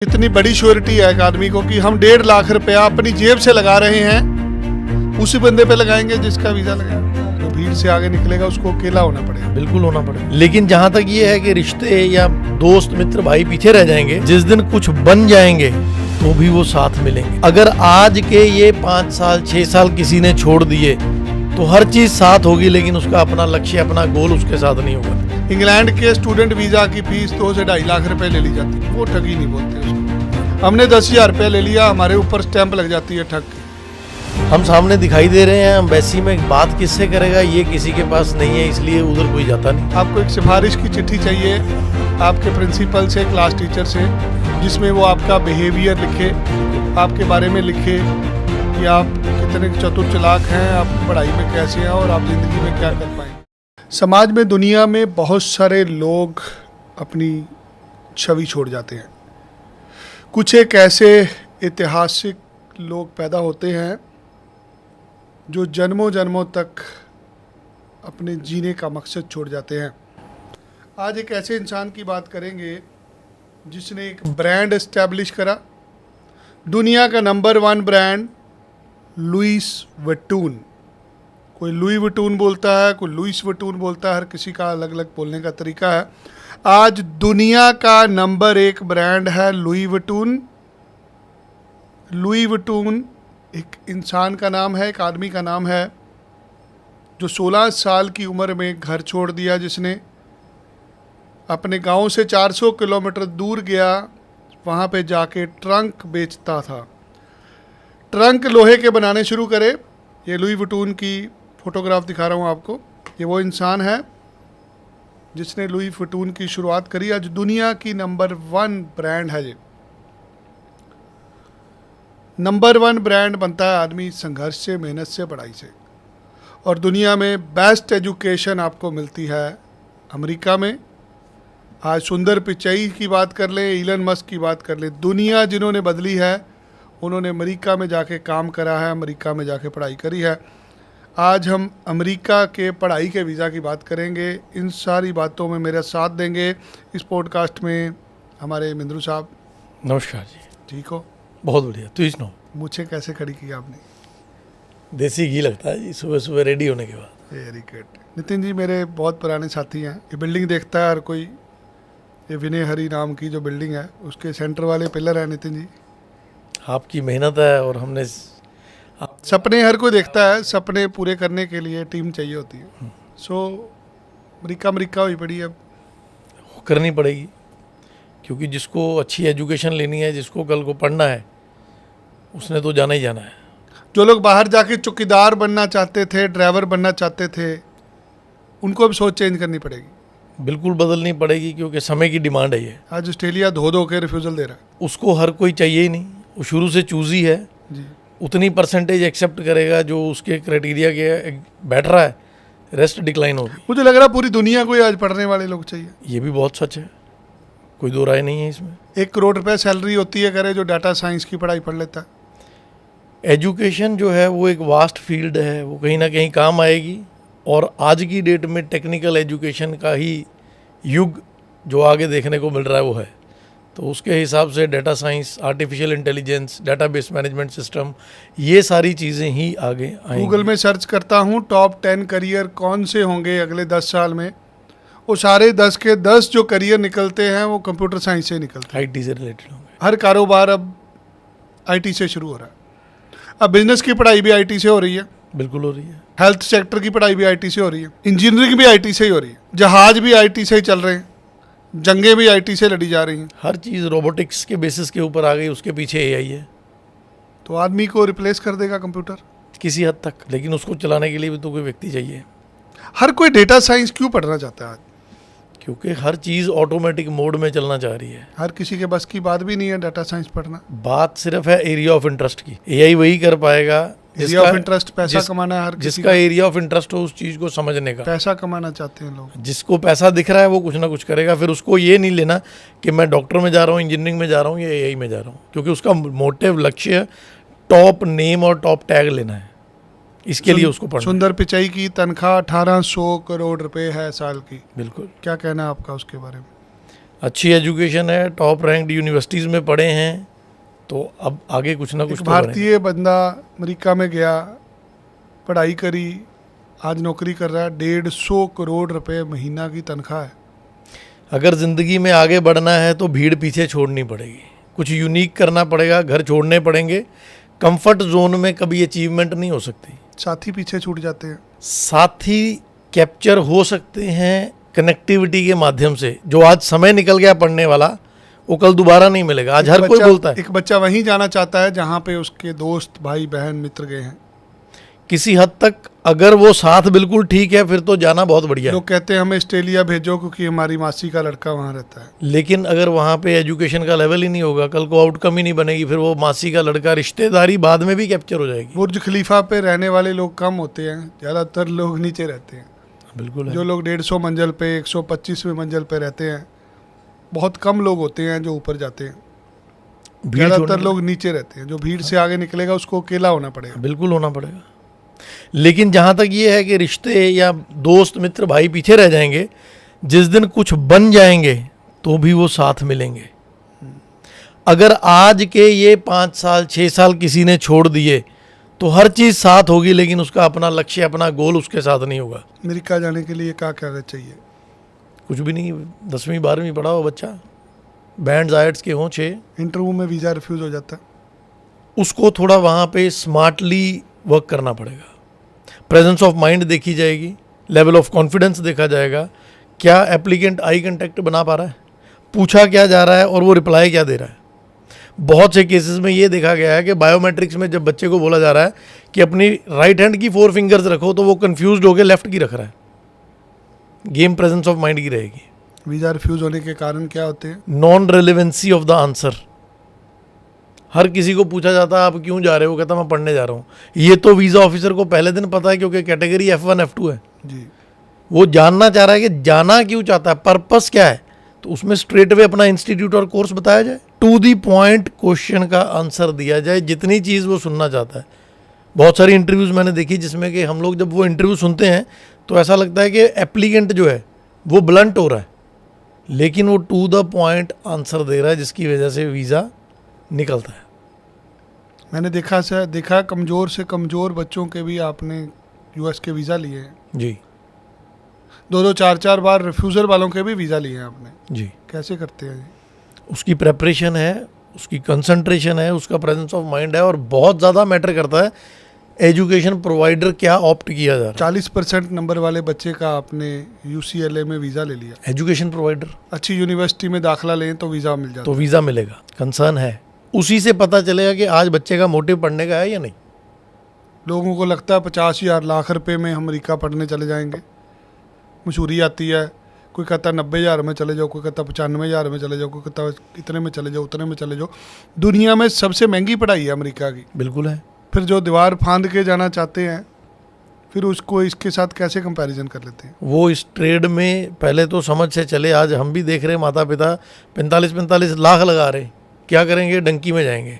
इतनी बड़ी श्योरिटी है एक आदमी को कि हम 1.5 लाख रुपया अपनी जेब से लगा रहे हैं, उसी बंदे पे लगाएंगे जिसका वीजा लगा। तो भीड़ से आगे निकलेगा उसको अकेला होना पड़ेगा। बिल्कुल होना पड़ेगा। लेकिन जहाँ तक ये है कि रिश्ते या दोस्त मित्र भाई पीछे रह जाएंगे, जिस दिन कुछ बन जाएंगे तो भी वो साथ मिलेंगे। अगर आज के ये 5 साल 6 साल किसी ने छोड़ दिए तो हर चीज साथ होगी, लेकिन उसका अपना लक्ष्य अपना गोल उसके साथ नहीं होगा। इंग्लैंड के स्टूडेंट वीजा की फीस 2 से 2.5 लाख रुपए ले ली जाती है, वो ठगी नहीं बोलते उसको। हमने 10,000 रुपया ले लिया, हमारे ऊपर स्टैंप लग जाती है ठग की। हम सामने दिखाई दे रहे हैं, एम्बेसी में बात किससे करेगा ये किसी के पास नहीं है, इसलिए उधर कोई जाता नहीं। आपको एक सिफारिश की चिट्ठी चाहिए आपके प्रिंसिपल से, क्लास टीचर से, जिसमें वो आपका बिहेवियर लिखे, आपके बारे में लिखे कि आप कितने चतुर चालाक हैं, आप पढ़ाई में कैसे हैं और आप ज़िंदगी में क्या कर पाएंगे। समाज में, दुनिया में बहुत सारे लोग अपनी छवि छोड़ जाते हैं। कुछ एक ऐसे ऐतिहासिक लोग पैदा होते हैं जो जन्मों जन्मों तक अपने जीने का मकसद छोड़ जाते हैं। आज एक ऐसे इंसान की बात करेंगे जिसने एक ब्रांड एस्टैब्लिश करा, दुनिया का नंबर 1 ब्रांड लुइस वुइटन। कोई लुई वुइटन बोलता है, कोई लुइस वुइटन बोलता है, हर किसी का अलग अलग बोलने का तरीका है। आज दुनिया का नंबर 1 ब्रांड है लुई वुइटन। लुई वुइटन एक इंसान का नाम है, एक आदमी का नाम है जो 16 साल की उम्र में घर छोड़ दिया, जिसने अपने गांव से 400 किलोमीटर दूर गया, वहाँ पे जाके ट्रंक बेचता था। ट्रंक लोहे के बनाने शुरू करे। ये लुई वुइटन की फोटोग्राफ दिखा रहा हूँ आपको। ये वो इंसान है जिसने लुई वुइटन की शुरुआत करी। आज दुनिया की नंबर 1 ब्रांड है। ये नंबर 1 ब्रांड बनता है आदमी संघर्ष से, मेहनत से, पढ़ाई से। और दुनिया में बेस्ट एजुकेशन आपको मिलती है अमेरिका में। आज सुंदर पिचाई की बात कर लें, इलन मस्क की बात कर लें, दुनिया जिन्होंने बदली है उन्होंने अमेरिका में जाके काम करा है, अमेरिका में जाके पढ़ाई करी है। आज हम अमेरिका के पढ़ाई के वीज़ा की बात करेंगे। इन सारी बातों में मेरा साथ देंगे इस पॉडकास्ट में हमारे मिंद्रू साहब। नमस्कार जी। ठीक हो? बहुत बढ़िया। तो इसनो मुझे कैसे खड़ी की आपने? देसी घी लगता है जी सुबह सुबह रेडी होने के बाद। Very good. नितिन जी मेरे बहुत पुराने साथी हैं। ये बिल्डिंग देखता है हर कोई, ये विनय हरी नाम की जो बिल्डिंग है उसके सेंटर वाले पिलर है नितिन जी। आपकी मेहनत है और हमने सपने हर कोई देखता है, सपने पूरे करने के लिए टीम चाहिए होती है। सो अमेरिका हुई पड़ी अब करनी पड़ेगी, क्योंकि जिसको अच्छी एजुकेशन लेनी है, जिसको कल को पढ़ना है, उसने तो जाना ही जाना है। जो लोग बाहर जाके चौकीदार बनना चाहते थे, ड्राइवर बनना चाहते थे, उनको अब सोच चेंज करनी पड़ेगी। बिल्कुल बदलनी पड़ेगी, क्योंकि समय की डिमांड है ये। आज ऑस्ट्रेलिया धो के रिफ्यूजल दे रहा है। उसको हर कोई चाहिए ही नहीं, वो शुरू से चूजी है जी। उतनी परसेंटेज एक्सेप्ट करेगा जो उसके क्राइटेरिया के बैठ रहा है, रेस्ट डिक्लाइन होगी। मुझे लग रहा है पूरी दुनिया को ही आज पढ़ने वाले लोग चाहिए। ये भी बहुत सच है, कोई दो राय नहीं है इसमें। 1 करोड़ रुपए सैलरी होती है करे जो डाटा साइंस की पढ़ाई पढ़ लेता है। एजुकेशन जो है वो एक वास्ट फील्ड है, वो कहीं ना कहीं काम आएगी। और आज की डेट में टेक्निकल एजुकेशन का ही युग जो आगे देखने को मिल रहा है वो है। तो उसके हिसाब से data science, artificial intelligence, database management system, ये सारी चीज़ें ही आगे आएंगी। गूगल में सर्च करता हूँ टॉप 10 करियर कौन से होंगे अगले 10 साल में, वो सारे 10 के 10 जो करियर निकलते हैं वो कंप्यूटर साइंस से निकलते हैं। IT से रिलेटेड होंगे। हर कारोबार अब IT से शुरू हो रहा है। अब बिजनेस की पढ़ाई भी IT से हो रही है। बिल्कुल हो रही है। हेल्थ सेक्टर की पढ़ाई भी IT से हो रही है। इंजीनियरिंग भी IT से ही हो रही है। जहाज भी IT से ही चल रहे हैं। जंगें भी IT से लड़ी जा रही हैं। हर चीज़ रोबोटिक्स के बेसिस के ऊपर आ गई, उसके पीछे AI है। तो आदमी को रिप्लेस कर देगा कंप्यूटर किसी हद तक, लेकिन उसको चलाने के लिए भी तो कोई व्यक्ति चाहिए। हर कोई डेटा साइंस क्यों पढ़ना चाहता है आज? क्योंकि हर चीज़ ऑटोमेटिक मोड में चलना चाह रही है। हर किसी के बस की बात भी नहीं है डाटा साइंस पढ़ना। बात सिर्फ है एरिया ऑफ इंटरेस्ट की। AI वही कर पाएगा एरिया ऑफ इंटरेस्ट, पैसा कमाना है हर किसी जिसका एरिया ऑफ इंटरेस्ट हो उस चीज़ को समझने का। पैसा कमाना चाहते हैं लोग। जिसको पैसा दिख रहा है वो कुछ ना कुछ करेगा। फिर उसको ये नहीं लेना कि मैं डॉक्टर में जा रहा हूँ, इंजीनियरिंग में जा रहा हूँ या AI में जा रहा हूँ, क्योंकि उसका मोटिव, लक्ष्य टॉप नेम और टॉप टैग लेना है। इसके लिए उसको पढ़ना। सुंदर पिचाई की तनख्वाह 1800 करोड़ रुपए है साल की। बिल्कुल। क्या कहना है आपका उसके बारे में? अच्छी एजुकेशन है, टॉप रैंक्ड यूनिवर्सिटीज़ में पढ़े हैं, तो अब आगे कुछ ना कुछ एक तो बढ़ेगा। भारतीय बंदा अमेरिका में गया, पढ़ाई करी, आज नौकरी कर रहा है, 150 करोड़ रुपए महीना की तनख्वाह है। अगर ज़िंदगी में आगे बढ़ना है तो भीड़ पीछे छोड़नी पड़ेगी, कुछ यूनिक करना पड़ेगा, घर छोड़ने पड़ेंगे। कंफर्ट जोन में कभी अचीवमेंट नहीं हो सकती। साथी पीछे छूट जाते हैं। साथी कैप्चर हो सकते हैं कनेक्टिविटी के माध्यम से। जो आज समय निकल गया पढ़ने वाला, वो कल दोबारा नहीं मिलेगा। आज हर कोई बोलता है एक बच्चा वहीं जाना चाहता है जहाँ पे उसके दोस्त, भाई, बहन, मित्र गए हैं। किसी हद तक अगर वो साथ बिल्कुल ठीक है फिर तो जाना बहुत बढ़िया है। लोग कहते हैं हमें ऑस्ट्रेलिया भेजो क्योंकि हमारी मासी का लड़का वहाँ रहता है। लेकिन अगर वहाँ पे एजुकेशन का लेवल ही नहीं होगा, कल को आउटकम ही नहीं बनेगी, फिर वो मासी का लड़का, रिश्तेदारी बाद में भी कैप्चर हो जाएगी। बुर्ज खलीफा पे रहने वाले लोग कम होते हैं, ज़्यादातर लोग नीचे रहते हैं। बिल्कुल है। जो लोग 150 मंजिल पे, 125वें मंजिल पे रहते हैं, बहुत कम लोग होते हैं जो ऊपर जाते हैं। भीड़ ज़्यादातर छोड़ने- लोग नीचे रहते हैं। जो भीड़ से आगे निकलेगा उसको अकेला होना पड़ेगा। बिल्कुल होना पड़ेगा। लेकिन जहाँ तक ये है कि रिश्ते या दोस्त, मित्र, भाई पीछे रह जाएंगे, जिस दिन कुछ बन जाएंगे तो भी वो साथ मिलेंगे। अगर आज के ये 5 साल 6 साल किसी ने छोड़ दिए तो हर चीज़ साथ होगी, लेकिन उसका अपना लक्ष्य, अपना गोल उसके साथ नहीं होगा। अमेरिका जाने के लिए क्या कागज चाहिए? कुछ भी नहीं, 10वीं 12वीं पढ़ा हो बच्चा, बैंड आयट्स के हों 6, इंटरव्यू में वीज़ा रिफ्यूज़ हो जाता है। उसको थोड़ा वहाँ पे स्मार्टली वर्क करना पड़ेगा। प्रेजेंस ऑफ माइंड देखी जाएगी, लेवल ऑफ कॉन्फिडेंस देखा जाएगा, क्या एप्लीकेंट आई कांटेक्ट बना पा रहा है, पूछा क्या जा रहा है और वो रिप्लाई क्या दे रहा है। बहुत से केसेस में ये देखा गया है कि बायोमेट्रिक्स में जब बच्चे को बोला जा रहा है कि अपनी राइट हैंड की 4 फिंगर्स रखो, तो वो कंफ्यूज होकर लेफ्ट की रख रहा है। गेम प्रेजेंस ऑफ माइंड की रहेगी। वीज़ा रिफ्यूज़ होने के कारण क्या होते हैं? Non relevancy of the answer. हर किसी को पूछा जाता है आप क्यों जा रहे हो, कहता मैं पढ़ने जा रहा हूँ। ये तो वीज़ा ऑफिसर को पहले दिन पता है क्योंकि कैटेगरी F1 F2 है। जी। वो जानना चाह रहा है कि जाना क्यों चाहता है, पर्पस क्या है, तो उसमें स्ट्रेट वे अपना इंस्टीट्यूट और कोर्स बताया जाए, टू दी पॉइंट क्वेश्चन का आंसर दिया जाए, जितनी चीज़ वो सुनना चाहता है। बहुत सारी इंटरव्यूज़ मैंने देखी जिसमें कि हम लोग जब वो इंटरव्यू सुनते हैं तो ऐसा लगता है कि एप्लीकेंट जो है वो ब्लंट हो रहा है, लेकिन वो टू द पॉइंट आंसर दे रहा है, जिसकी वजह से वीज़ा निकलता है। मैंने देखा कमज़ोर से कमज़ोर बच्चों के भी आपने US के वीज़ा लिए हैं। जी 2-2 4-4 बार रिफ्यूज़ल वालों के भी वीज़ा लिए हैं आपने। जी। कैसे करते हैं? उसकी प्रेपरेशन है, उसकी कंसंट्रेशन है, उसका प्रेजेंस ऑफ माइंड है, और बहुत ज़्यादा मैटर करता है एजुकेशन प्रोवाइडर क्या ऑप्ट किया जा रहा 40% नंबर वाले बच्चे का आपने UCLA में वीज़ा ले लिया। है। एजुकेशन प्रोवाइडर अच्छी यूनिवर्सिटी में दाखिला लें तो वीज़ा मिल जाता तो है। वीज़ा मिलेगा। कंसर्न है, उसी से पता चलेगा कि आज बच्चे का मोटिव पढ़ने का है या नहीं। लोगों को लगता है 50,000 लाख रुपए में हम अमेरिका पढ़ने चले जाएंगे। मशहूरी आती है, कोई कहता है 90,000 में चले जाओ, कोई कहता 95,000 में चले जाओ, कोई कहता इतने में चले जाओ, उतने में चले जाओ। दुनिया में सबसे महंगी पढ़ाई है अमेरिका की। बिल्कुल है। फिर जो दीवार फांद के जाना चाहते हैं, फिर उसको इसके साथ कैसे कंपैरिजन कर लेते हैं? वो इस ट्रेड में पहले तो समझ से चले। आज हम भी देख रहे हैं माता पिता 45-45 लाख लगा रहे, क्या करेंगे, डंकी में जाएंगे।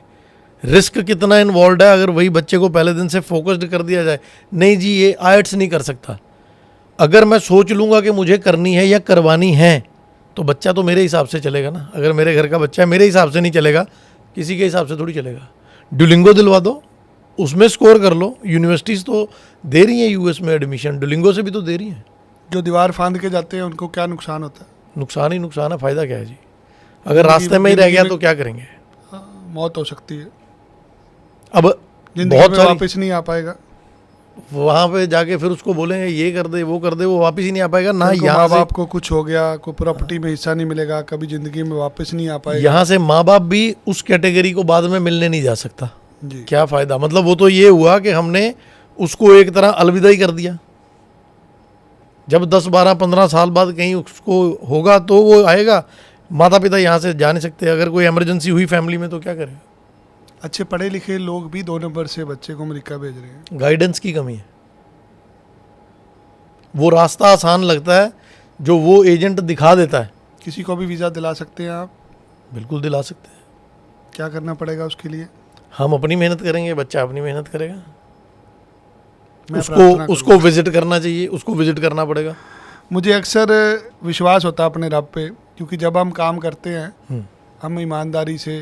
रिस्क कितना इन्वॉल्व है। अगर वही बच्चे को पहले दिन से फोकस्ड कर दिया जाए, नहीं जी ये आयट्स नहीं कर सकता, अगर मैं सोच लूँगा कि मुझे करनी है या करवानी है, तो बच्चा तो मेरे हिसाब से चलेगा ना। अगर मेरे घर का बच्चा है, मेरे हिसाब से नहीं चलेगा, किसी के हिसाब से थोड़ी चलेगा। डुलिंगो दिलवा दो, उसमें स्कोर कर लो। यूनिवर्सिटीज़ तो दे रही हैं US में एडमिशन, डुलिंगो से भी तो दे रही हैं। जो दीवार फांद के जाते हैं उनको क्या नुकसान होता है? नुकसान ही नुकसान है, फ़ायदा क्या है जी। अगर रास्ते में ही रह गया तो क्या करेंगे। मौत हो सकती है, अब जिंदगी बहुत में सारी वापस नहीं आ पाएगा। वहाँ पे जाके फिर उसको बोलेंगे ये कर दे, वो कर दे, वो वापस ही नहीं आ पाएगा ना। उनको यहाँ माँ से बाप को कुछ हो गया, कोई प्रॉपर्टी में हिस्सा नहीं मिलेगा, कभी जिंदगी में वापस नहीं आ पाएगा। यहाँ से माँ बाप भी उस कैटेगरी को बाद में मिलने नहीं जा सकता। जी। क्या फ़ायदा। मतलब वो तो ये हुआ कि हमने उसको एक तरह अलविदा ही कर दिया। जब 10, 12, 15 साल बाद कहीं उसको होगा तो वो आएगा। माता पिता यहाँ से जा नहीं सकते। अगर कोई इमरजेंसी हुई फैमिली में तो क्या करें। अच्छे पढ़े लिखे लोग भी 2 नंबर से बच्चे को अमेरिका भेज रहे हैं। गाइडेंस की कमी है। वो रास्ता आसान लगता है जो वो एजेंट दिखा देता है। किसी को भी वीज़ा दिला सकते हैं आप? बिल्कुल दिला सकते हैं। क्या करना पड़ेगा उसके लिए? हम अपनी मेहनत करेंगे, बच्चा अपनी मेहनत करेगा। मैं प्रार्थना उसको विजिट करना चाहिए, उसको विजिट करना पड़ेगा। मुझे अक्सर विश्वास होता है अपने रब पे क्योंकि जब हम काम करते हैं हम ईमानदारी से,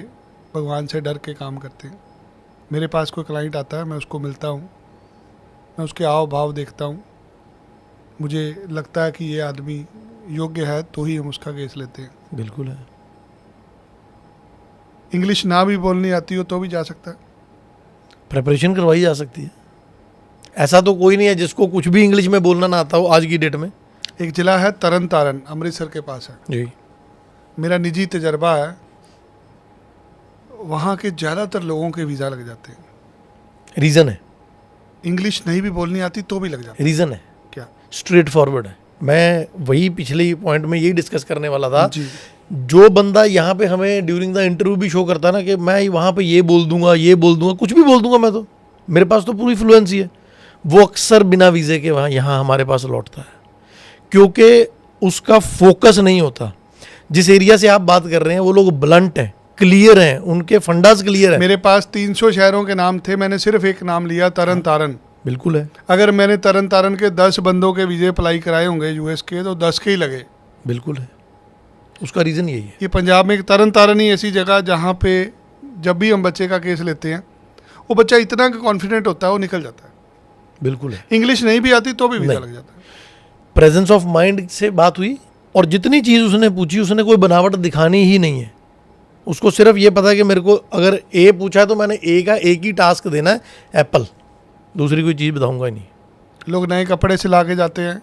भगवान से डर के काम करते हैं। मेरे पास कोई क्लाइंट आता है, मैं उसको मिलता हूँ, मैं उसके हाव भाव देखता हूँ, मुझे लगता है कि ये आदमी योग्य है तो ही हम उसका केस लेते हैं। बिल्कुल है। इंग्लिश ना भी बोलनी आती हो तो भी जा सकता है। प्रिपरेशन करवाई जा सकती है। ऐसा तो कोई नहीं है जिसको कुछ भी इंग्लिश में बोलना ना आता हो आज की डेट में। एक जिला है तरन तारण, अमृतसर के पास है। जी। मेरा निजी तजर्बा है, वहाँ के ज़्यादातर लोगों के वीज़ा लग जाते हैं। रीज़न है, इंग्लिश नहीं भी बोलनी आती तो भी लग जाते रीज़न है, क्या? स्ट्रेट फॉरवर्ड है। मैं वही पिछले पॉइंट में यही डिस्कस करने वाला था। जी। जो बंदा यहाँ पे हमें ड्यूरिंग द इंटरव्यू भी शो करता है ना कि मैं वहाँ पे ये बोल दूंगा, ये बोल दूंगा, कुछ भी बोल दूंगा मैं, तो मेरे पास तो पूरी फ्लुएंसी है, वो अक्सर बिना वीज़े के वहाँ यहाँ हमारे पास लौटता है, क्योंकि उसका फोकस नहीं होता। जिस एरिया से आप बात कर रहे हैं वो लोग ब्लंट हैं, क्लियर हैं, उनके फंडास क्लियर है। मेरे पास 300 शहरों के नाम थे, मैंने सिर्फ एक नाम लिया, तरन तारण। बिल्कुल है। अगर मैंने तरन तारण के 10 बंदों के वीज़े अप्लाई कराए होंगे यूएस के, तो 10 के ही लगे। बिल्कुल है। उसका रीज़न यही है। ये पंजाब में एक तरन तारण ही ऐसी जगह जहाँ पे जब भी हम बच्चे का केस लेते हैं वो बच्चा इतना कॉन्फिडेंट होता है वो निकल जाता है। बिल्कुल है। इंग्लिश नहीं भी आती तो भी वीज़ा लग जाता है। प्रेजेंस ऑफ माइंड से बात हुई और जितनी चीज़ उसने पूछी उसने कोई बनावट दिखानी ही नहीं है। उसको सिर्फ ये पता है कि मेरे को अगर ए पूछा है तो मैंने ए का एक ही टास्क देना है, एप्पल, दूसरी कोई चीज़ बताऊंगा ही नहीं। लोग नए कपड़े सिला के जाते हैं,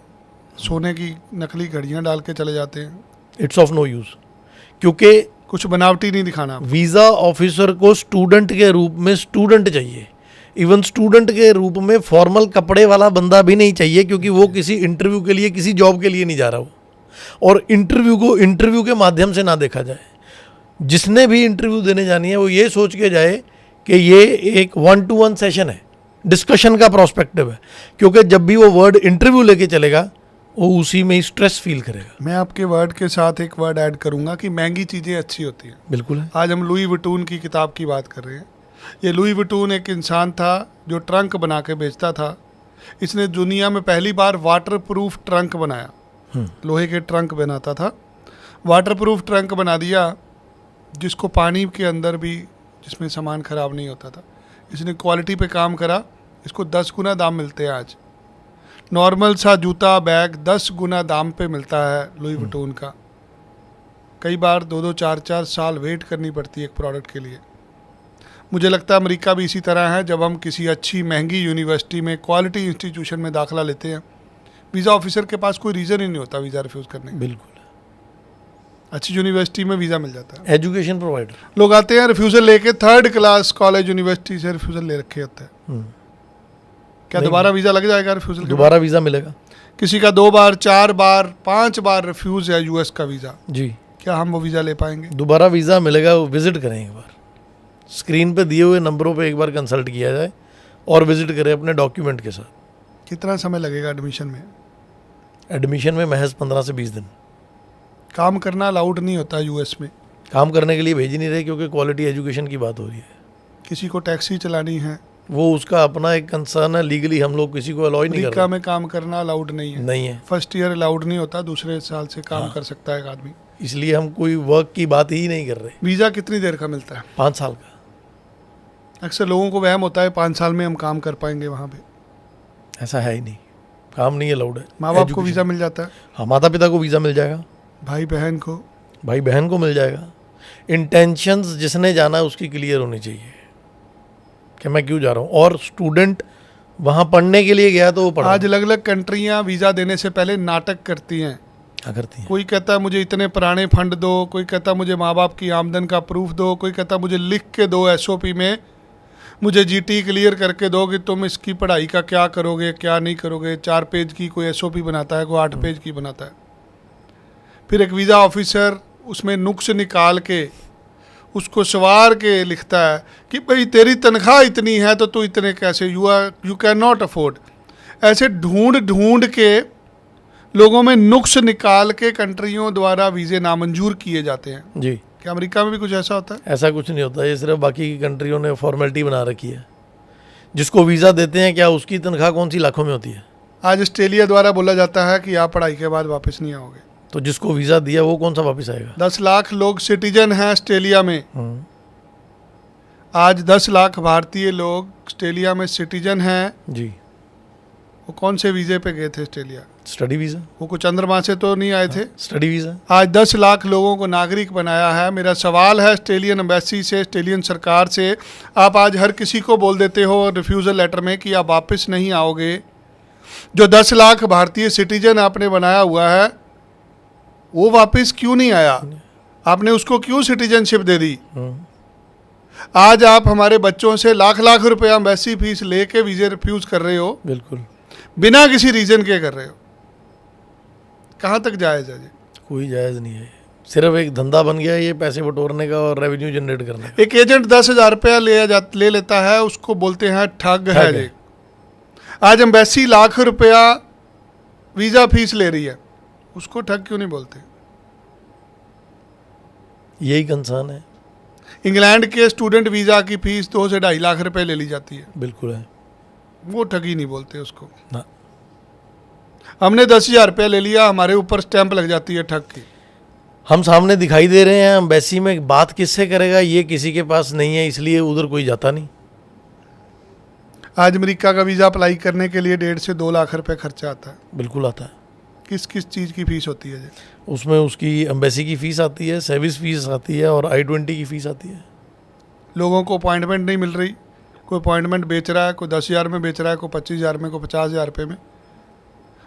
सोने की नकली घड़ियाँ डाल के चले जाते हैं। इट्स ऑफ नो यूज़, क्योंकि कुछ बनावटी नहीं दिखाना। वीज़ा ऑफिसर को स्टूडेंट के रूप में स्टूडेंट चाहिए। इवन स्टूडेंट के रूप में फॉर्मल कपड़े वाला बंदा भी नहीं चाहिए, क्योंकि वो किसी इंटरव्यू के लिए, किसी जॉब के लिए नहीं जा रहा हो। और इंटरव्यू को इंटरव्यू के माध्यम से ना देखा जाए। जिसने भी इंटरव्यू देने जानी है वो ये सोच के जाए कि ये एक 1-to-1 सेशन है, डिस्कशन का प्रोस्पेक्टिव है, क्योंकि जब भी वो वर्ड इंटरव्यू लेके चलेगा वो उसी में ही स्ट्रेस फील करेगा। मैं आपके वर्ड के साथ एक वर्ड ऐड करूंगा कि महंगी चीज़ें अच्छी होती हैं। बिल्कुल है। आज हम लुई वुइटन की किताब की बात कर रहे हैं। ये लुई वुइटन एक इंसान था जो ट्रंक बना के बेचता था। इसने दुनिया में पहली बार वाटर प्रूफ ट्रंक बनाया। लोहे के ट्रंक बनाता था, वाटर प्रूफ ट्रंक बना दिया जिसको पानी के अंदर भी, जिसमें सामान ख़राब नहीं होता था। इसने क्वालिटी पे काम करा, इसको 10 गुना दाम मिलते हैं आज। नॉर्मल सा जूता बैग 10 गुना दाम पे मिलता है लुई वुइटन का। कई बार 2-2, 4-4 साल वेट करनी पड़ती है एक प्रोडक्ट के लिए। मुझे लगता है अमेरिका भी इसी तरह है। जब हम किसी अच्छी महंगी यूनिवर्सिटी में, क्वालिटी इंस्टीट्यूशन में दाखिला लेते हैं, वीज़ा ऑफिसर के पास कोई रीज़न ही नहीं होता वीज़ा रिफ्यूज़ करने का। बिल्कुल। अच्छी यूनिवर्सिटी में वीज़ा मिल जाता है। एजुकेशन प्रोवाइडर लोग आते हैं रिफ्यूज़ल लेके, 3rd क्लास कॉलेज यूनिवर्सिटी से रिफ्यूज़ल ले रखे होता है। क्या दोबारा वीज़ा लग जाएगा रिफ्यूज़ल? दोबारा वीज़ा मिलेगा। किसी का 2 बार, 4 बार, 5 बार रिफ्यूज़ है यूएस का वीज़ा, जी, क्या हम वो वीज़ा ले पाएंगे? दोबारा वीज़ा मिलेगा। वो विजिट करें एक बार, स्क्रीन पे दिए हुए नंबरों पे एक बार कंसल्ट किया जाए और विजिट करें अपने डॉक्यूमेंट के साथ। कितना समय लगेगा एडमिशन में? एडमिशन में महज 15 से 20 दिन। काम करना अलाउड नहीं होता यूएस में। काम करने के लिए भेज ही नहीं रहे, क्योंकि क्वालिटी एजुकेशन की बात हो रही है। किसी को टैक्सी चलानी है, वो उसका अपना एक कंसर्न है। लीगली हम लोग किसी को अलाउ नहीं कर अमेरिका रहे। में काम करना अलाउड नहीं है। नहीं है, फर्स्ट ईयर अलाउड नहीं होता, दूसरे साल से काम कर सकता है एक आदमी। इसलिए हम कोई वर्क की बात ही नहीं कर रहे। वीज़ा कितनी देर का मिलता है? 5 साल का। अक्सर लोगों को वहम होता है 5 साल में हम काम कर पाएंगे वहाँ पे। ऐसा है ही नहीं, काम नहीं अलाउड है। माँ बाप को Education- वीज़ा मिल जाता है, हाँ, माता पिता को वीज़ा मिल जाएगा, भाई बहन को। भाई बहन को मिल जाएगा। इंटेंशंस जिसने जाना है उसकी क्लियर होनी चाहिए कि मैं क्यों जा रहा हूँ। और स्टूडेंट वहाँ पढ़ने के लिए गया तो वो पढ़ा। आज अलग अलग कंट्रियाँ वीज़ा देने से पहले नाटक करती हैं। क्या करती हैं? कोई कहता है मुझे इतने पुराने फंड दो, कोई कहता है मुझे माँ बाप की आमदन का प्रूफ दो, कोई कहता है मुझे लिख के दो एसओपी में, मुझे जीटी क्लियर करके दो कि तुम इसकी पढ़ाई का क्या करोगे, क्या नहीं करोगे। 4 पेज की कोई एसओपी बनाता है, कोई 8 पेज की बनाता है। फिर एक वीज़ा ऑफिसर उसमें नुक्स निकाल के उसको सवार के लिखता है कि भाई तेरी तनख्वाह इतनी है तो तू इतने कैसे, यू कैन नॉट अफोर्ड। ऐसे ढूंढ ढूंढ के लोगों में नुक्स निकाल के कंट्रियों द्वारा वीज़े नामंजूर किए जाते हैं। जी, क्या अमेरिका में भी कुछ ऐसा होता है? ऐसा कुछ नहीं होता। ये सिर्फ बाकी की कंट्रियों ने फॉर्मेलिटी बना रखी है। जिसको वीज़ा देते हैं, क्या उसकी तनख्वाह कौन सी लाखों में होती है? आज ऑस्ट्रेलिया द्वारा बोला जाता है कि आप पढ़ाई के बाद वापस नहीं आओगे। तो जिसको वीज़ा दिया वो कौन सा वापस आएगा? 10 लाख लोग सिटीजन हैं ऑस्ट्रेलिया में। आज 10 लाख भारतीय लोग ऑस्ट्रेलिया में सिटीजन हैं। जी। वो कौन से वीज़े पे गए थे ऑस्ट्रेलिया? Study visa. वो कुछ चंद्रमा से तो नहीं आए थे। Study visa. आज 10 लाख लोगों को नागरिक बनाया है। मेरा सवाल है ऑस्ट्रेलियन एम्बेसी से, ऑस्ट्रेलियन सरकार से, आप आज हर किसी को बोल देते हो रिफ्यूज़ल लेटर में कि आप वापस नहीं आओगे। जो 10 लाख भारतीय सिटीजन आपने बनाया हुआ है वो वापस क्यों नहीं आया? आपने उसको क्यों सिटीजनशिप दे दी? आज आप हमारे बच्चों से लाख लाख रुपया एम्बेसी फीस लेके वीज़े रिफ्यूज़ कर रहे हो, बिल्कुल बिना किसी रीज़न के कर रहे हो। कहाँ तक जायज़ है? कोई जायज़ नहीं है, सिर्फ एक धंधा बन गया ये पैसे बटोरने का और रेवेन्यू जनरेट करने का। एक एजेंट 10,000 रुपया ले लेता है, उसको बोलते हैं ठग है जी। आज एम्बेसी लाख रुपया वीज़ा फीस ले रही है, उसको ठग क्यों नहीं बोलते? यही कंसर्न है। इंग्लैंड के स्टूडेंट वीज़ा की फीस 2 से 2.5 लाख रुपए ले ली जाती है, बिल्कुल है। वो ठगी नहीं बोलते उसको ना। हमने 10,000 रुपया ले लिया, हमारे ऊपर स्टैंप लग जाती है ठग की। हम सामने दिखाई दे रहे हैं, एम्बेसी में बात किससे करेगा ये किसी के पास नहीं है, इसलिए उधर कोई जाता नहीं। आज अमेरिका का वीज़ा अप्लाई करने के लिए 1.5 से 2 लाख रुपए खर्चा आता है। बिल्कुल आता है। किस किस चीज़ की फ़ीस होती है जी? उसमें उसकी एम्बेसी की फ़ीस आती है, सर्विस फीस आती है और I-20 की फ़ीस आती है। लोगों को अपॉइंटमेंट नहीं मिल रही, कोई अपॉइंटमेंट बेच रहा है, कोई 10,000 में बेच रहा है, कोई 25,000 में, कोई 50,000 रुपये में।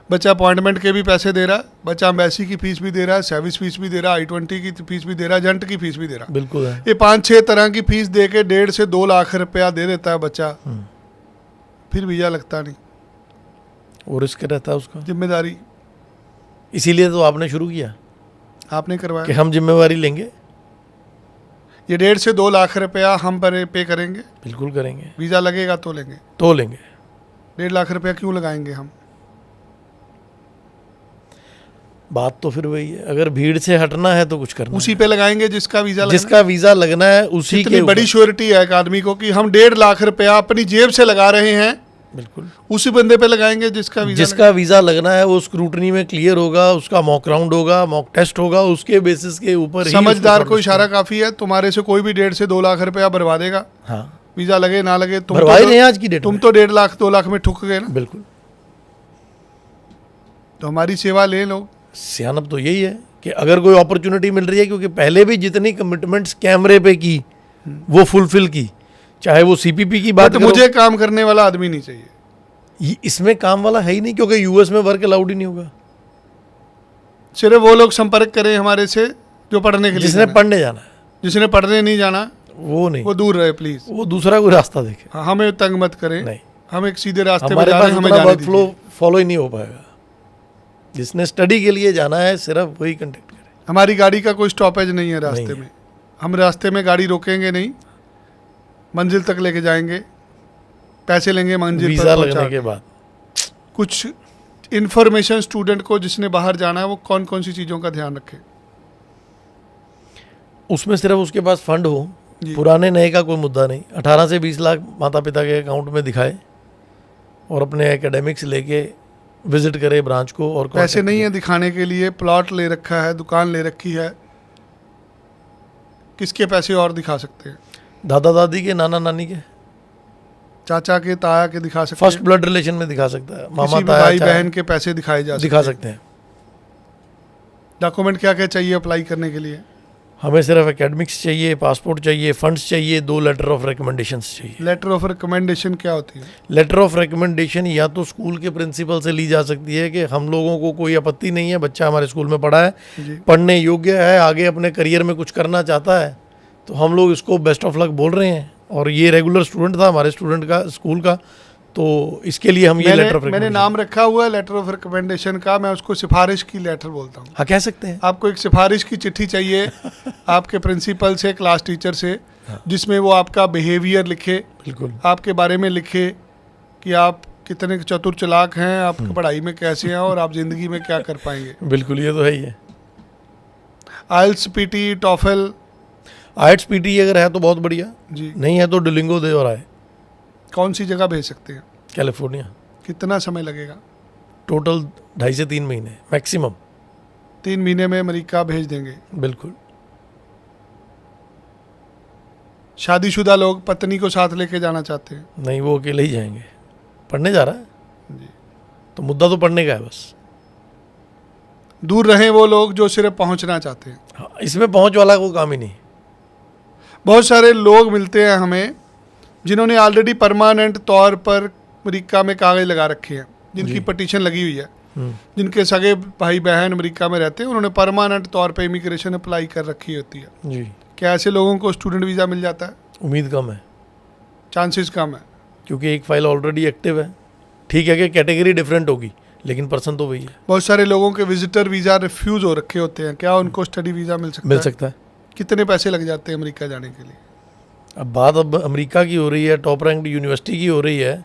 बच्चा अपॉइंटमेंट के भी पैसे दे रहा है, बच्चा एम्बेसी की फ़ीस भी दे रहा है, सर्विस फीस भी दे रहा है, I-20 की फ़ीस भी दे रहा है, एजेंट की फ़ीस भी दे रहा है। बिल्कुल है। ये 5-6 तरह की फ़ीस दे के 1.5 से 2 लाख रुपया दे देता है बच्चा, फिर वीज़ा लगता नहीं। वो रिस्क रहता है उसका। जिम्मेदारी इसीलिए तो आपने शुरू किया आपने कि करवाया। हम जिम्मेवारी लेंगे। ये 1.5 से 2 लाख रुपया हम पर पे करेंगे, बिल्कुल करेंगे, वीज़ा लगेगा तो लेंगे। तो लेंगे। 1.5 लाख रुपया क्यों लगाएंगे हम? बात तो फिर वही है, अगर भीड़ से हटना है तो कुछ करना उसी है। पे लगाएंगे जिसका वीज़ा लगना है। जिसका वीज़ा लगना है उसी इतनी के बड़ी ऊपर। श्योरिटी है एक आदमी को कि हम 1.5 लाख रुपया अपनी जेब से लगा रहे हैं, बिल्कुल उसी बंदे पे लगाएंगे जिसका वीज़ा लगना है। वो स्क्रूटनी में क्लियर होगा, उसका मॉक राउंड होगा, मॉक टेस्ट होगा, उसके बेसिस के ऊपर ही समझदार उसको को इशारा काफ़ी है। तुम्हारे से कोई भी 1.5 से 2 लाख रुपया भरवा देगा, हाँ वीज़ा लगे ना लगे। तुम भरवा ही रहे हैं आज की डेट तुम में। तो 1.5 लाख 2 लाख में ठुक गए ना। बिल्कुल। तो हमारी सेवा ले लो। सियानत तो यही है कि अगर कोई अपॉर्चुनिटी मिल रही है, क्योंकि पहले भी जितनी कमिटमेंट्स कैमरे पे की वो फुलफिल की, चाहे वो CPP की बात बट करो। मुझे काम करने वाला आदमी नहीं चाहिए। इसमें काम वाला है ही नहीं, क्योंकि US में वर्क अलाउड ही नहीं होगा। सिर्फ वो लोग संपर्क करें हमारे से जो पढ़ने के लिए जिसने जाना है। पढ़ने जाना है जिसने पढ़ने नहीं जाना वो नहीं, वो दूर रहे प्लीज। वो दूसरा कोई रास्ता देखे। हाँ, हमें तंग मत करें। नहीं, हम एक सीधे रास्ते पे हमारे जा पास रहे हैं, हमें इतना जाने वर्क फ्लो दीजिए। फॉलो ही नहीं हो पाएगा। जिसने स्टडी के लिए जाना है सिर्फ वही कंटेक्ट करे। हमारी गाड़ी का कोई स्टॉपेज नहीं है रास्ते नहीं है। में। हम रास्ते में गाड़ी रोकेंगे नहीं, मंजिल तक लेके जाएंगे, पैसे लेंगे मंजिल वीज़ा पर लगने पहुंचा के के। बाद कुछ इन्फॉर्मेशन स्टूडेंट को जिसने बाहर जाना है वो कौन कौन सी चीज़ों का ध्यान रखे? उसमें सिर्फ उसके पास फंड हो, जी। पुराने नए का कोई मुद्दा नहीं। 18 से 20 लाख माता पिता के अकाउंट में दिखाए और अपने एकेडमिक्स लेके विजिट करे ब्रांच को। और पैसे नहीं है दिखाने के लिए, प्लॉट ले रखा है, दुकान ले रखी है, किसके पैसे और दिखा सकते हैं? दादा दादी के, नाना नानी के, चाचा के, ताया के दिखा सकते फर्स्ट हैं। ब्लड रिलेशन में दिखा सकता है। मामा किसी भी ताया भाई चाचा बहन के पैसे दिखाए जा दिखा सकते सकते हैं। डॉक्यूमेंट क्या क्या चाहिए अप्लाई करने के लिए? हमें सिर्फ एकेडमिक्स चाहिए, पासपोर्ट चाहिए, फंड्स चाहिए, 2 लेटर ऑफ रिकमेंडेशंस चाहिए। लेटर ऑफ रिकमेंडेशन क्या होती है? लेटर ऑफ रिकमेंडेशन या तो स्कूल के प्रिंसिपल से ली जा सकती है कि हम लोगों को कोई आपत्ति नहीं है, बच्चा हमारे स्कूल में पढ़ा है, जी। पढ़ने योग्य है, आगे अपने करियर में कुछ करना चाहता है, तो हम लोग इसको बेस्ट ऑफ लक बोल रहे हैं। और ये रेगुलर स्टूडेंट था हमारे स्टूडेंट का, स्कूल का, तो इसके लिए हम ये लेटर ऑफ मैंने नाम रखा हुआ है लेटर ऑफ रिकमेंडेशन का, मैं उसको सिफारिश की लेटर बोलता हूँ। हाँ कह सकते हैं। आपको एक सिफारिश की चिट्ठी चाहिए आपके प्रिंसिपल से, क्लास टीचर से, जिसमें वो आपका बिहेवियर लिखे, बिल्कुल आपके बारे में लिखे कि आप कितने चतुर चालाक हैं, आपकी पढ़ाई में कैसे हैं और आप ज़िंदगी में क्या कर पाएंगे। बिल्कुल, ये तो है ही है। IELTS PT TOEFL IELTS PT अगर है तो बहुत बढ़िया, जी। नहीं है तो डुलिंगो दे और आए। कौन सी जगह भेज सकते हैं? कैलिफोर्निया। कितना समय लगेगा? टोटल 2.5 से 3 महीने मैक्सिमम। 3 महीने में अमेरिका भेज देंगे। बिल्कुल। शादीशुदा लोग पत्नी को साथ लेके जाना चाहते हैं। नहीं, वो अकेले ही जाएंगे, पढ़ने जा रहा है जी। तो मुद्दा तो पढ़ने का है बस। दूर रहें वो लोग जो सिर्फ पहुंचना चाहते हैं। हाँ, इसमें पहुंच वाला कोई काम ही नहीं। बहुत सारे लोग मिलते हैं हमें जिन्होंने ऑलरेडी परमानेंट तौर पर अमेरिका में कागज लगा रखे हैं, जिनकी जी। पटिशन लगी हुई है, जिनके सगे भाई बहन अमेरिका में रहते हैं, उन्होंने परमानेंट तौर पे इमिग्रेशन अप्लाई कर रखी होती है। जी। क्या ऐसे लोगों को स्टूडेंट वीज़ा मिल जाता है? उम्मीद कम है, चांसेस कम है। क्योंकि एक फाइल ऑलरेडी एक्टिव है। ठीक है कि कैटेगरी डिफरेंट होगी, लेकिन पर्सन तो वही है। बहुत सारे लोगों के विजिटर वीज़ा रिफ्यूज़ हो रखे होते हैं, क्या उनको स्टडी वीज़ा मिल सकता मिल है? सकता है। कितने पैसे लग जाते हैं अमेरिका जाने के लिए? अब बात अमेरिका की हो रही है, टॉप रैंक यूनिवर्सिटी की हो रही है,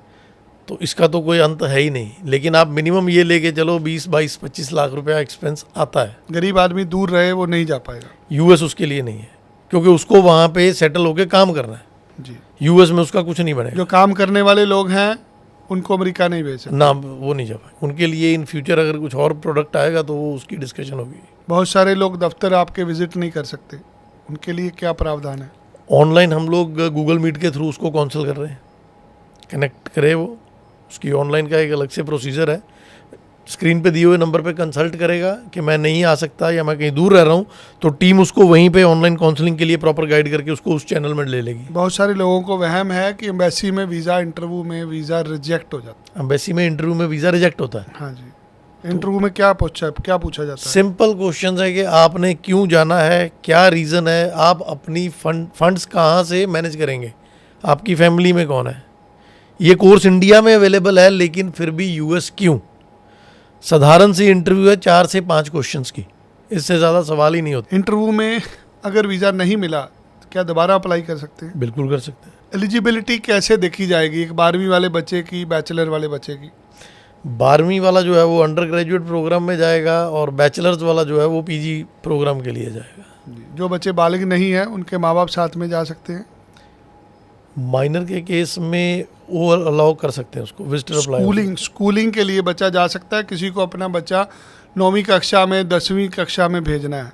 तो इसका तो कोई अंत है ही नहीं। लेकिन आप मिनिमम ये लेके चलो 20, 22, 25 लाख रुपया एक्सपेंस आता है। गरीब आदमी दूर रहे वो नहीं जा पाएगा। यूएस उसके लिए नहीं है, क्योंकि उसको वहाँ पे सेटल होके काम करना है। जी। यूएस में उसका कुछ नहीं बनेगा जो काम करने वाले लोग हैं उनको अमेरिका नहीं भेज सकते। ना, वो नहीं जा पाए। उनके लिए इन फ्यूचर अगर कुछ और प्रोडक्ट आएगा तो वो उसकी डिस्कशन होगी। बहुत सारे लोग दफ्तर आपके विजिट नहीं कर सकते, उनके लिए क्या प्रावधान है? ऑनलाइन हम लोग गूगल मीट के थ्रू उसको काउंसिल कर रहे हैं। कनेक्ट करे वो, उसकी ऑनलाइन का एक अलग से प्रोसीजर है। स्क्रीन पे दिए हुए नंबर पे कंसल्ट करेगा कि मैं नहीं आ सकता या मैं कहीं दूर रह रहा हूँ, तो टीम उसको वहीं पे ऑनलाइन काउंसलिंग के लिए प्रॉपर गाइड करके उसको उस चैनल में ले लेगी। बहुत सारे लोगों को वहम है कि एम्बेसी में वीज़ा, इंटरव्यू में वीज़ा रिजेक्ट हो जाता एम्बेसी में इंटरव्यू में वीज़ा रिजेक्ट होता है। है। हाँ जी। इंटरव्यू में क्या पूछा जाता है? सिंपल क्वेश्चन है कि आपने क्यों जाना है, क्या रीज़न है, आप अपनी फंड्स कहाँ से मैनेज करेंगे, आपकी फैमिली में कौन है, ये कोर्स इंडिया में अवेलेबल है लेकिन फिर भी यूएस क्यों। साधारण सी इंटरव्यू है 4 से 5 क्वेश्चंस की, इससे ज़्यादा सवाल ही नहीं होता। इंटरव्यू में अगर वीज़ा नहीं मिला तो क्या दोबारा अप्लाई कर सकते हैं? बिल्कुल कर सकते हैं। एलिजिबिलिटी कैसे देखी जाएगी एक 12वीं वाले बच्चे की, बैचलर वाले बच्चे की? 12वीं वाला जो है वो अंडर ग्रेजुएट प्रोग्राम में जाएगा और बैचलर्स वाला जो है वो पीजी प्रोग्राम के लिए जाएगा। जो बच्चे बालिग नहीं हैं उनके माँ बाप साथ में जा सकते हैं। माइनर के केस में वो अलाउ कर सकते हैं उसको, विजिटर अप्लाई। स्कूलिंग के लिए बच्चा जा सकता है। किसी को अपना बच्चा 9वीं कक्षा में, 10वीं कक्षा में भेजना है,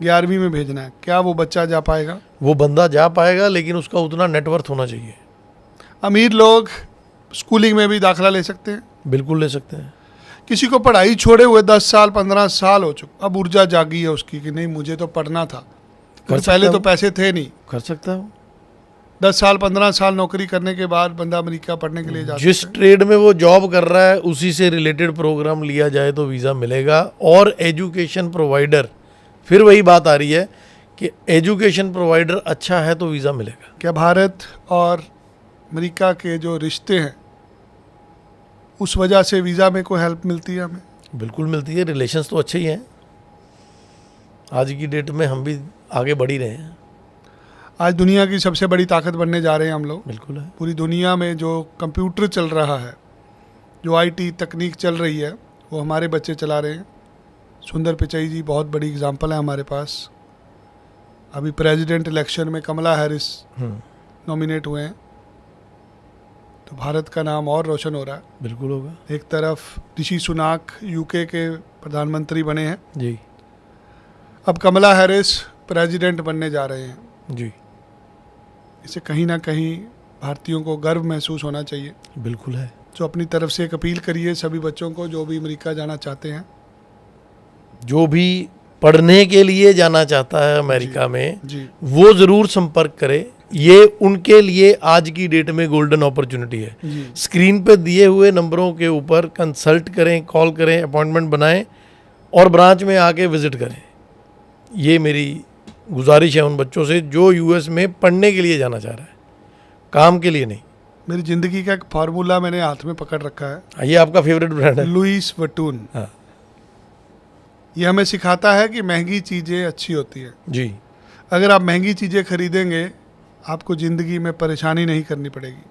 11वीं में भेजना है, क्या वो बच्चा जा पाएगा? वो बंदा जा पाएगा, लेकिन उसका उतना नेटवर्थ होना चाहिए। अमीर लोग स्कूलिंग में भी दाखिला ले सकते हैं। बिल्कुल ले सकते हैं। किसी को पढ़ाई छोड़े हुए 10 साल 15 साल हो चुके, अब ऊर्जा जागी है उसकी कि नहीं मुझे तो पढ़ना था, पहले तो पैसे थे नहीं। कर सकता है। 10 साल 15 साल नौकरी करने के बाद बंदा अमेरिका पढ़ने के लिए जा जिस सकता है। ट्रेड में वो जॉब कर रहा है उसी से रिलेटेड प्रोग्राम लिया जाए तो वीज़ा मिलेगा। और एजुकेशन प्रोवाइडर, फिर वही बात आ रही है कि एजुकेशन प्रोवाइडर अच्छा है तो वीज़ा मिलेगा। क्या भारत और अमेरिका के जो रिश्ते हैं उस वजह से वीज़ा में कोई हेल्प मिलती है हमें? बिल्कुल मिलती है। रिलेशंस तो अच्छे ही हैं। आज की डेट में हम भी आगे बढ़ ही रहे हैं। आज दुनिया की सबसे बड़ी ताकत बनने जा रहे हैं हम लोग। बिल्कुल है। पूरी दुनिया में जो कंप्यूटर चल रहा है, जो आईटी तकनीक चल रही है, वो हमारे बच्चे चला रहे हैं। सुंदर पिचाई जी बहुत बड़ी एग्जांपल है हमारे पास। अभी प्रेसिडेंट इलेक्शन में कमला हैरिस नॉमिनेट हुए हैं, तो भारत का नाम और रोशन हो रहा है। बिल्कुल होगा। एक तरफ ऋषि सुनाक यूके के प्रधानमंत्री बने हैं, जी अब कमला हैरिस प्रेसिडेंट बनने जा रहे हैं। जी। इससे कहीं ना कहीं भारतीयों को गर्व महसूस होना चाहिए। बिल्कुल है। तो अपनी तरफ से एक अपील करिए सभी बच्चों को जो भी अमेरिका जाना चाहते हैं। जो भी पढ़ने के लिए जाना चाहता है अमेरिका में, जी वो ज़रूर संपर्क करे। ये उनके लिए आज की डेट में गोल्डन अपॉर्चुनिटी है। जी स्क्रीन पे दिए हुए नंबरों के ऊपर कंसल्ट करें, कॉल करें, अपॉइंटमेंट बनाएं और ब्रांच में आके विज़िट करें। ये मेरी गुजारिश है उन बच्चों से जो यूएस में पढ़ने के लिए जाना चाह रहा है, काम के लिए नहीं। मेरी ज़िंदगी का एक फार्मूला मैंने हाथ में पकड़ रखा है। ये आपका फेवरेट ब्रांड है। लुइस वटून। हाँ ये हमें सिखाता है कि महंगी चीज़ें अच्छी होती हैं। जी। अगर आप महंगी चीज़ें खरीदेंगे आपको ज़िंदगी में परेशानी नहीं करनी पड़ेगी।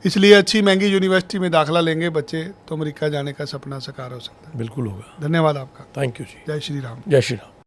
इसलिए अच्छी महंगी यूनिवर्सिटी में दाखिला लेंगे बच्चे तो अमेरिका जाने का सपना साकार हो सकता है। बिल्कुल होगा। धन्यवाद आपका। थैंक यू जी। जय श्री राम। जय श्री राम।